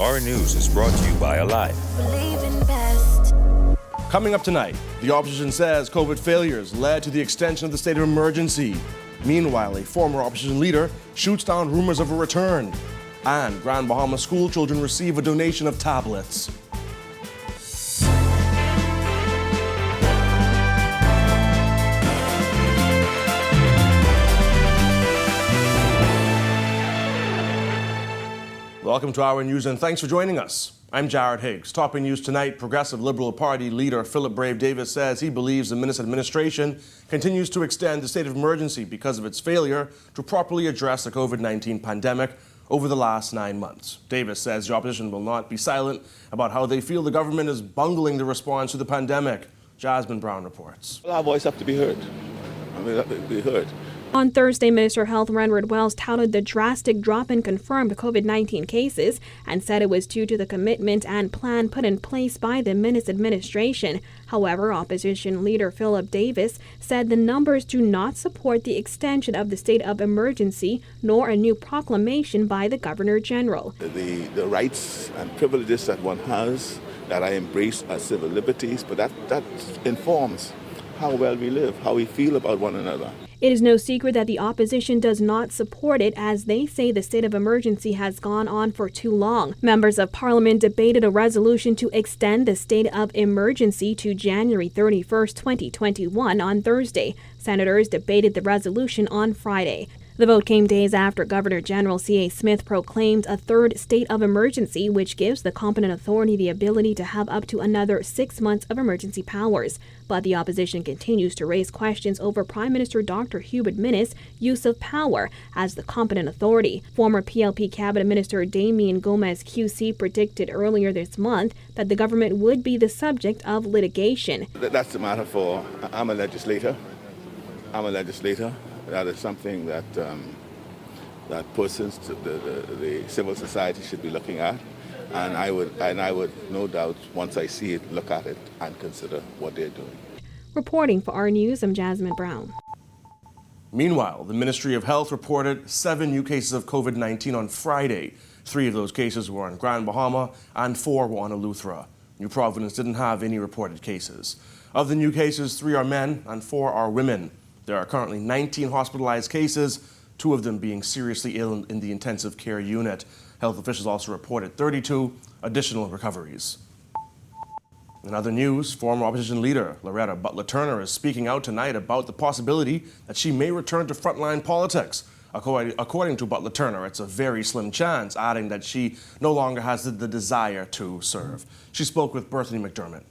Our News is brought to you by Alive. Coming up tonight, the opposition says COVID failures led to the extension of the state of emergency. Meanwhile, a former opposition leader shoots down rumors of a return. And Grand Bahamas school children receive a donation of tablets. Welcome to Our News and thanks for joining us. I'm Jared Higgs. Topping news tonight, Progressive Liberal Party leader Philip Brave Davis says he believes the Minnis administration continues to extend the state of emergency because of its failure to properly address the COVID-19 pandemic over the last 9 months. Davis says the opposition will not be silent about how they feel the government is bungling the response to the pandemic. Jasmine Brown reports. Well, our voice have to be heard. Be heard. On Thursday, Minister of Health Renward Wells touted the drastic drop in confirmed COVID-19 cases and said it was due to the commitment and plan put in place by the Minnis administration. However, opposition leader Philip Davis said the numbers do not support the extension of the state of emergency nor a new proclamation by the Governor General. The rights and privileges that one has, that I embrace as civil liberties, but that informs how well we live, how we feel about one another. It is no secret that the opposition does not support it, as they say the state of emergency has gone on for too long. Members of Parliament debated a resolution to extend the state of emergency to January 31st, 2021 on Thursday. Senators debated the resolution on Friday. The vote came days after Governor General C.A. Smith proclaimed a third state of emergency, which gives the competent authority the ability to have up to another 6 months of emergency powers. But the opposition continues to raise questions over Prime Minister Dr. Hubert Minnis' use of power as the competent authority. Former PLP Cabinet Minister Damien Gomez QC predicted earlier this month that the government would be the subject of litigation. That's the matter for, I'm a legislator. That is something that persons, the civil society should be looking at, and I would no doubt, once I see it, look at it and consider what they're doing. Reporting for Our News, I'm Jasmine Brown. Meanwhile, the Ministry of Health reported 7 new cases of COVID-19 on Friday. 3 of those cases were on Grand Bahama and 4 were on Eleuthera. New Providence didn't have any reported cases. Of the new cases, 3 are men and 4 are women. There are currently 19 hospitalized cases, 2 of them being seriously ill in the intensive care unit. Health officials also reported 32 additional recoveries. In other news, former opposition leader Loretta Butler Turner is speaking out tonight about the possibility that she may return to frontline politics. According to Butler Turner, it's a very slim chance, adding that she no longer has the desire to serve. She spoke with Berthany McDermott.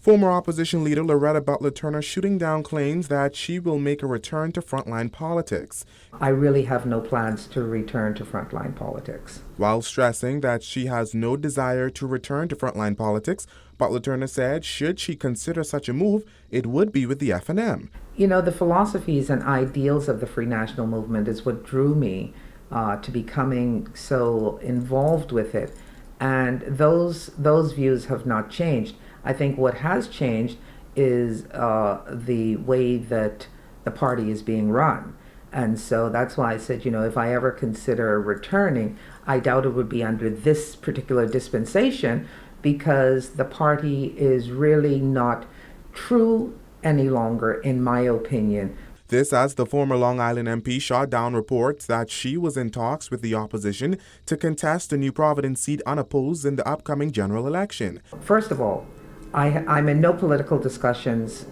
Former opposition leader Loretta Butler Turner shooting down claims that she will make a return to frontline politics. I really have no plans to return to frontline politics. While stressing that she has no desire to return to frontline politics, Butler Turner said should she consider such a move, it would be with the FNM. You know, the philosophies and ideals of the Free National Movement is what drew me to becoming so involved with it. And those views have not changed. I think what has changed is the way that the party is being run. And so that's why I said, you know, if I ever consider returning, I doubt it would be under this particular dispensation, because the party is really not true any longer, in my opinion. This as the former Long Island MP shot down reports that she was in talks with the opposition to contest a New Providence seat unopposed in the upcoming general election. First of all, I'm in no political discussions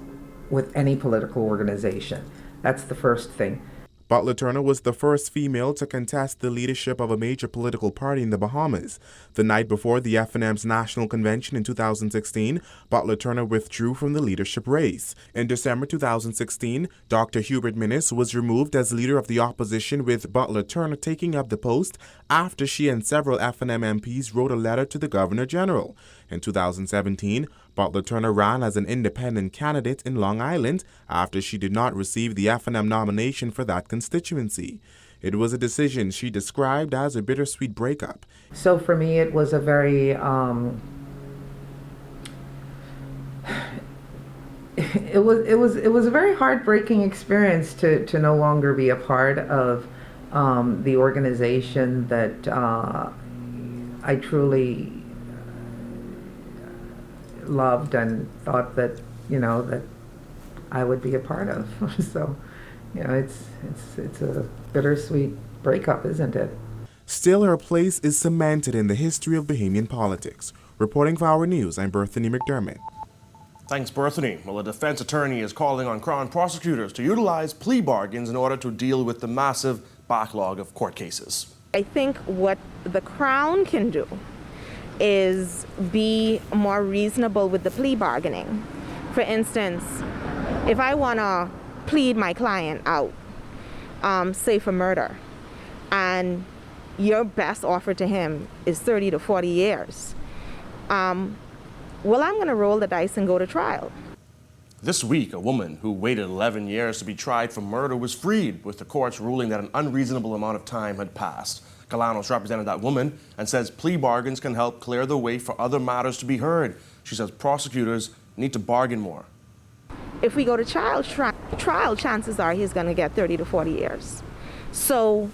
with any political organization. That's the first thing. Butler Turner was the first female to contest the leadership of a major political party in the Bahamas. The night before the FNM's national convention in 2016, Butler Turner withdrew from the leadership race. In December 2016, Dr. Hubert Minnis was removed as leader of the opposition, with Butler Turner taking up the post after she and several FNM MPs wrote a letter to the Governor General. In 2017, Butler Turner ran as an independent candidate in Long Island after she did not receive the FNM nomination for that constituency. It was a decision she described as a bittersweet breakup. So for me, it was a very it was a very heartbreaking experience to no longer be a part of the organization that I truly loved and thought that, that I would be a part of. So, it's a bittersweet breakup, isn't it? Still, her place is cemented in the history of Bahamian politics. Reporting for Our News, I'm Berthany McDermott. Thanks, Berthany. Well, a defense attorney is calling on Crown prosecutors to utilize plea bargains in order to deal with the massive backlog of court cases. I think what the Crown can do is be more reasonable with the plea bargaining. For instance, if I want to plead my client out, say for murder, and your best offer to him is 30 to 40 years, I'm going to roll the dice and go to trial. This week, a woman who waited 11 years to be tried for murder was freed, with the courts ruling that an unreasonable amount of time had passed. Calanos represented that woman and says plea bargains can help clear the way for other matters to be heard. She says prosecutors need to bargain more. If we go to trial, chances are he's going to get 30 to 40 years. So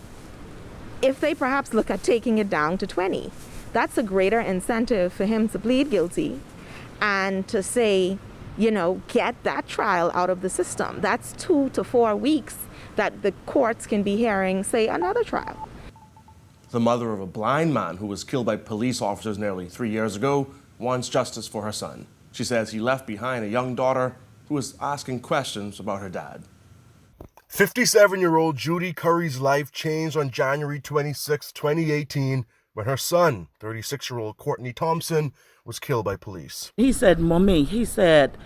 if they perhaps look at taking it down to 20, that's a greater incentive for him to plead guilty and to say, get that trial out of the system. That's 2 to 4 weeks that the courts can be hearing, say, another trial. The mother of a blind man who was killed by police officers nearly 3 years ago wants justice for her son. She says he left behind a young daughter who was asking questions about her dad. 57-year-old Judy Curry's life changed on January 26, 2018, when her son, 36-year-old Courtney Thompson, was killed by police. He said, "Mommy," he said,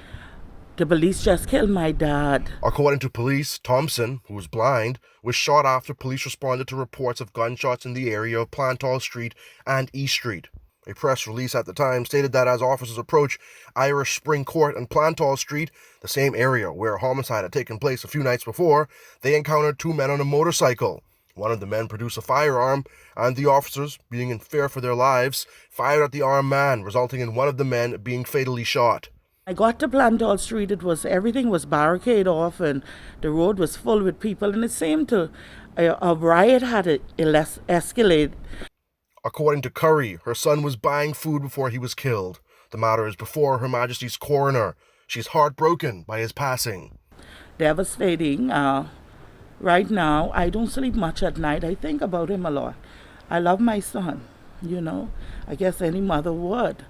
"the police just killed my dad." According to police, Thompson, who was blind, was shot after police responded to reports of gunshots in the area of Plantal Street and East Street. A press release at the time stated that as officers approached Irish Spring Court and Plantal Street, the same area where a homicide had taken place a few nights before, they encountered 2 men on a motorcycle. One of the men produced a firearm, and the officers, being in fear for their lives, fired at the armed man, resulting in one of the men being fatally shot. I got to Plantal Street, everything was barricaded off and the road was full with people, and it seemed a riot had escalated. According to Curry, her son was buying food before he was killed. The matter is before Her Majesty's coroner. She's heartbroken by his passing. Devastating. Right now, I don't sleep much at night. I think about him a lot. I love my son, I guess any mother would.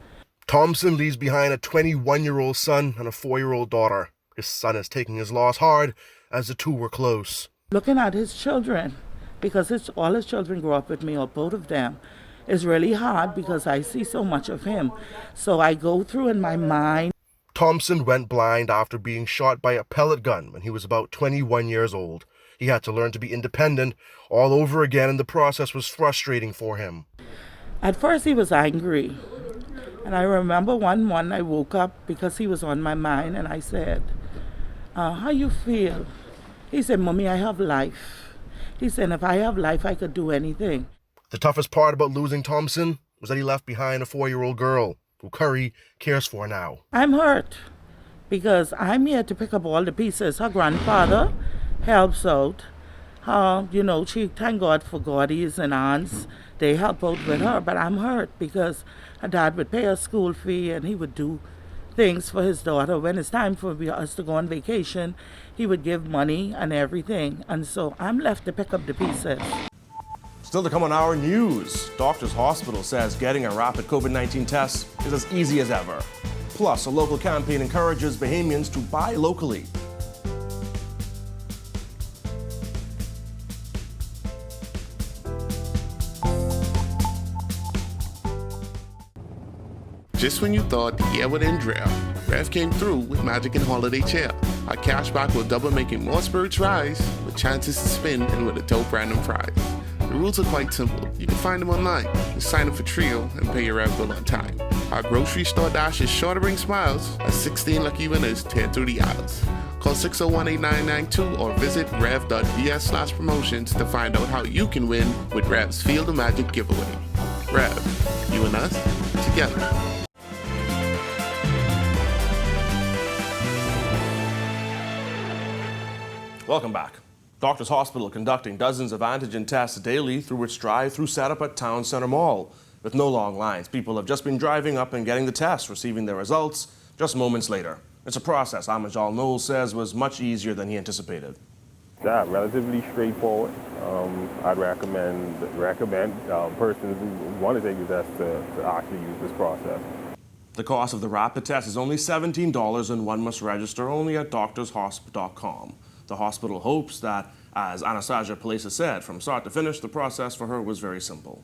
Thompson leaves behind a 21-year-old son and a 4-year-old daughter. His son is taking his loss hard, as the two were close. Looking at his children, because all his children grew up with me, or both of them, is really hard because I see so much of him. So I go through in my mind. Thompson went blind after being shot by a pellet gun when he was about 21 years old. He had to learn to be independent all over again, and the process was frustrating for him. At first he was angry. And I remember one morning I woke up because he was on my mind, and I said, "How you feel?" He said, "Mommy, I have life." He said, "If I have life, I could do anything." The toughest part about losing Thompson was that he left behind a 4-year-old girl, who Curry cares for now. I'm hurt because I'm here to pick up all the pieces. Her grandfather helps out. She thank God for Gaudies and aunts. They help out with her, but I'm hurt because her dad would pay her school fee and he would do things for his daughter. When it's time for us to go on vacation, he would give money and everything. And so I'm left to pick up the pieces. Still to come on Our News, Doctors Hospital says getting a rapid COVID-19 test is as easy as ever. Plus, a local campaign encourages Bahamians to buy locally. Just when you thought the year would end drought, Rev came through with Magic and Holiday Chill. Our cashback will double, making more spirits rise, with chances to spin and with a dope random prize. The rules are quite simple. You can find them online. Just sign up for Trio and pay your Rev bill on time. Our grocery store dash is sure to bring smiles as 16 lucky winners tear through the aisles. Call 601-8992 or visit rev.vs/promotions to find out how you can win with Rev's Field of Magic giveaway. Rev, you and us, together. Welcome back. Doctors Hospital conducting dozens of antigen tests daily through its drive-through setup at Town Center Mall. With no long lines, people have just been driving up and getting the test, receiving their results just moments later. It's a process Amajal Knowles says was much easier than he anticipated. Yeah, relatively straightforward. I'd recommend persons who want to take the test to actually use this process. The cost of the rapid test is only $17, and one must register only at doctorshosp.com. The hospital hopes that, as Anastasia Palesa said, from start to finish, the process for her was very simple.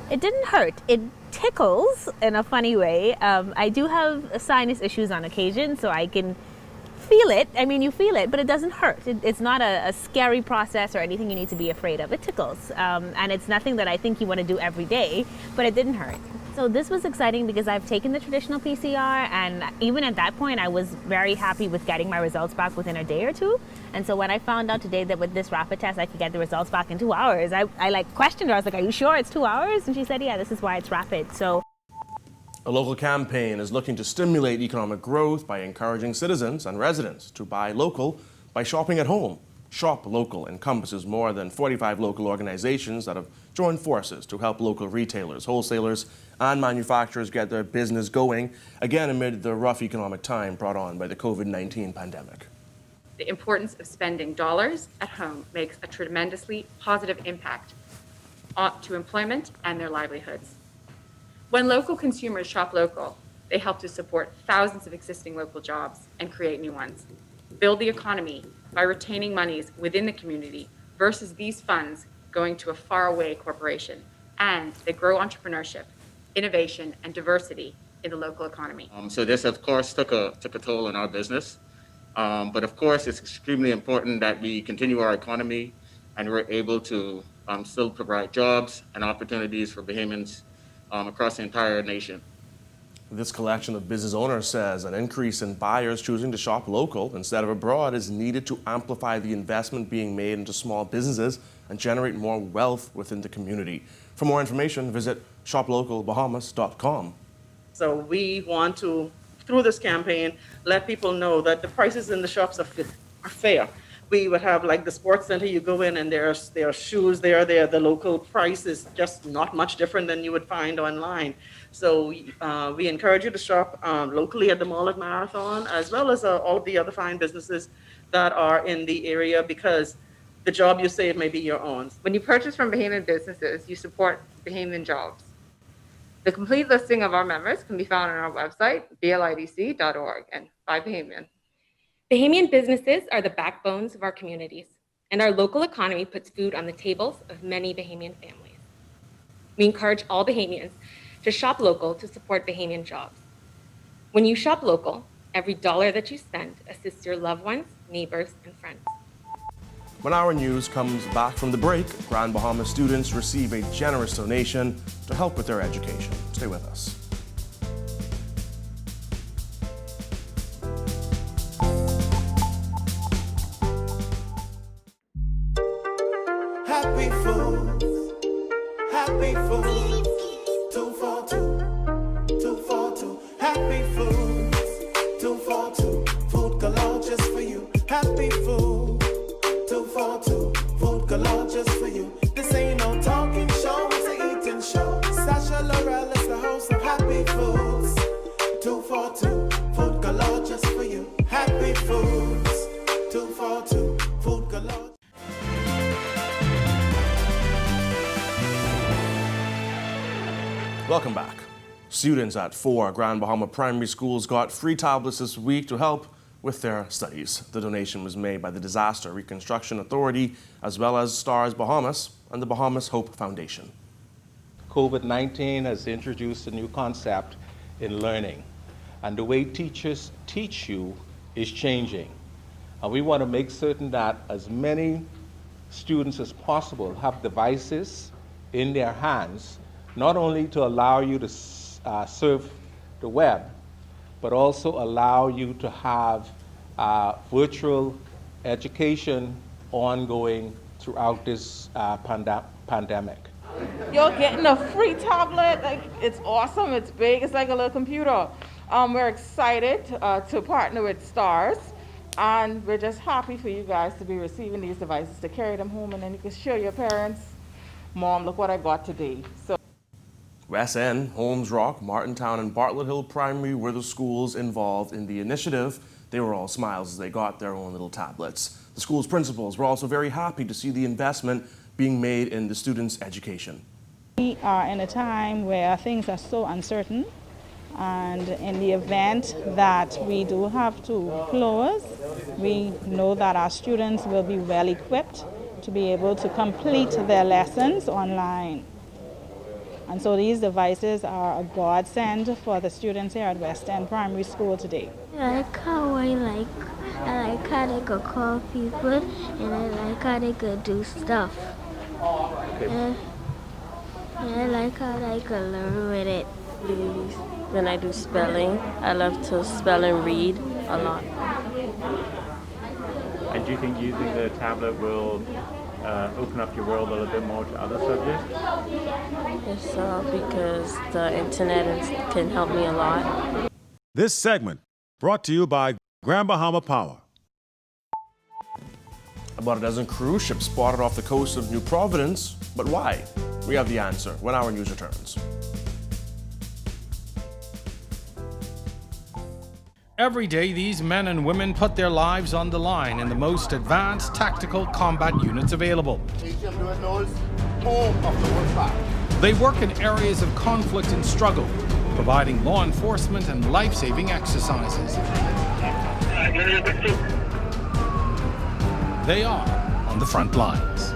It didn't hurt. It tickles in a funny way. I do have sinus issues on occasion, so I can feel it. I mean, you feel it, but it doesn't hurt. It's not a scary process or anything you need to be afraid of. It tickles, and it's nothing that I think you want to do every day, but it didn't hurt. So this was exciting because I've taken the traditional PCR, and even at that point, I was very happy with getting my results back within a day or two. And so when I found out today that with this rapid test, I could get the results back in 2 hours, I like questioned her. I was like, "Are you sure it's 2 hours?" And she said, "Yeah, this is why it's rapid." So a local campaign is looking to stimulate economic growth by encouraging citizens and residents to buy local by shopping at home. Shop Local encompasses more than 45 local organizations that have joined forces to help local retailers, wholesalers, and manufacturers get their business going, again amid the rough economic time brought on by the COVID-19 pandemic. The importance of spending dollars at home makes a tremendously positive impact to employment and their livelihoods. When local consumers shop local, they help to support thousands of existing local jobs and create new ones, build the economy by retaining monies within the community versus these funds going to a faraway corporation, and they grow entrepreneurship, innovation, and diversity in the local economy. So this, of course, took a toll on our business. But of course, it's extremely important that we continue our economy and we're able to still provide jobs and opportunities for Bahamians across the entire nation. This collection of business owners says an increase in buyers choosing to shop local instead of abroad is needed to amplify the investment being made into small businesses and generate more wealth within the community. For more information, visit shoplocalbahamas.com. So we want to, through this campaign, let people know that the prices in the shops are fair. We would have like the sports center, you go in and there are shoes there, the local price is just not much different than you would find online. So we encourage you to shop locally at the Mall at Marathon, as well as all of the other fine businesses that are in the area, because the job you save may be your own. When you purchase from Bahamian businesses, you support Bahamian jobs. The complete listing of our members can be found on our website, blidc.org, and by Bahamian. Bahamian businesses are the backbones of our communities, and our local economy puts food on the tables of many Bahamian families. We encourage all Bahamians to shop local to support Bahamian jobs. When you shop local, every dollar that you spend assists your loved ones, neighbors, and friends. When Our News comes back from the break, Grand Bahama students receive a generous donation to help with their education. Stay with us. Happy Foods, Happy Foods, 242, 242, Happy Foods, 242, food galore just for you. Happy Foods, 242, food galore just for you. This ain't no talking show, it's an eating show. Sasha Loretta is the host of Happy Foods, 242, food galore just for you. Happy Foods, 242, food galore. Welcome back. Students at 4 Grand Bahama primary schools got free tablets this week to help with their studies. The donation was made by the Disaster Reconstruction Authority, as well as STARS Bahamas and the Bahamas Hope Foundation. COVID-19 has introduced a new concept in learning, and the way teachers teach you is changing. And we want to make certain that as many students as possible have devices in their hands, not only to allow you to surf the web, but also allow you to have virtual education ongoing throughout this pandemic. You're getting a free tablet. Like, it's awesome. It's big. It's like a little computer. We're excited to partner with STARS, and we're just happy for you guys to be receiving these devices to carry them home, and then you can show your parents, "Mom, look what I got today." So. West End, Holmes Rock, Martintown, and Bartlett Hill Primary were the schools involved in the initiative. They were all smiles as they got their own little tablets. The school's principals were also very happy to see the investment being made in the students' education. We are in a time where things are so uncertain, and in the event that we do have to close, we know that our students will be well equipped to be able to complete their lessons online. And so these devices are a godsend for the students here at West End Primary School today. I like how they could call people, and I like how they could do stuff. And I like how they could learn with it. When I do spelling, I love to spell and read a lot. And do you think using the tablet will open up your world a little bit more to other subjects? Yes, because the internet can help me a lot. This segment brought to you by Grand Bahama Power. About a dozen cruise ships spotted off the coast of New Providence, but why? We have the answer when Our News returns. Every day, these men and women put their lives on the line in the most advanced tactical combat units available. They work in areas of conflict and struggle, providing law enforcement and life-saving exercises. They are on the front lines.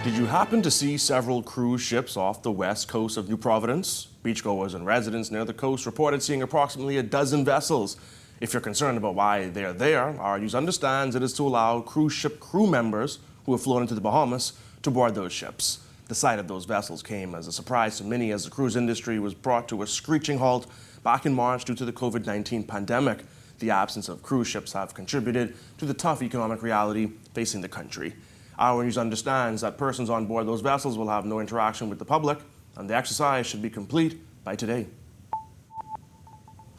Did you happen to see several cruise ships off the west coast of New Providence? Beachgoers and residents near the coast reported seeing approximately a dozen vessels. If you're concerned about why they're there, Our News understands it is to allow cruise ship crew members who have flown into the Bahamas to board those ships. The sight of those vessels came as a surprise to many as the cruise industry was brought to a screeching halt back in March due to the COVID-19 pandemic. The absence of cruise ships have contributed to the tough economic reality facing the country. Our News understands that persons on board those vessels will have no interaction with the public, and the exercise should be complete by today.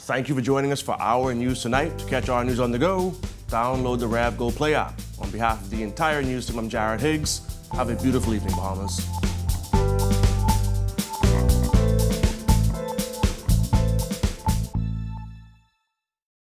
Thank you for joining us for Our News tonight. To catch Our News on the go, download the Rev Go Play app. On behalf of the entire news team, I'm Jared Higgs. Have a beautiful evening, Bahamas.